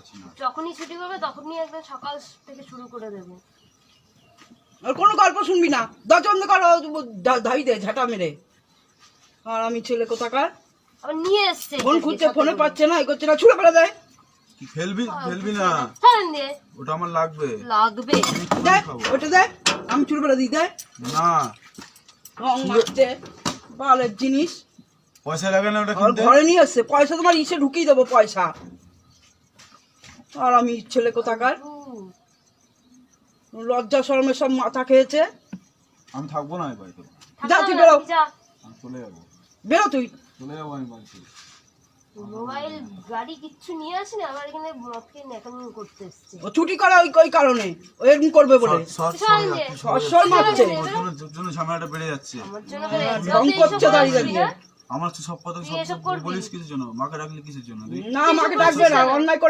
আছি না। যখনই ছুটি করবে তখনই একদম সকাল থেকে শুরু করে দেবো। আর কোনো গল্প শুনবি না, দরজা বন্ধ করো, ধাই দে ঝাঁটা মেরে। আর আমি ছেলে কোথাকার, আবার নিয়ে এসছে ফোন খুঁজছে, ফোনে পাচ্ছে না, এ করছে না, ছুড়ে ফেলে দেয়। কি ফেলবি না, ছাড়েন দিয়ে ওটা আমার লাগবে। দেয় ওটা দেয়, আমি ছুড়ে ফেলে দিই। দেয় না, রং মারছে বালের জিনিস। পয়সা লাগে না ওটা আর কিনতে। ঘরে নিয়ে এসছে, পয়সা তোমার ইসে ঢুকিয়ে দেবো পয়সা। আর আমি ছেলে কোথাকার, লজ্জা শরমের সব মাথা খেয়েছে। আমি থাকবো না এই বাড়িতে, যা তুই বেরো, আমি চলে যাবো। বেরো তুই। চলে যাবো আমি বাড়িতে। মোবাইল গাড়ি কিচ্ছু নিয়ে আসেনি, আবার এখানে মদ খেয়ে ন্যাকামি করতে এসছে। ও ছুটি করা ওই কারণে, ও এরকম করবে বলে সর মারছে। ওর জন্য ঝামেলাটা বেড়ে যাচ্ছে। আমার জন্য বেড়ে যাচ্ছে। রং করছে দাঁড়িয়ে দাঁড়িয়ে। আমার তো সব কথা সব বলিস কিসের জন্য? মাকে ডাকলে কিসের জন্য? না মাকে ডাকবে না, অন্যায় করে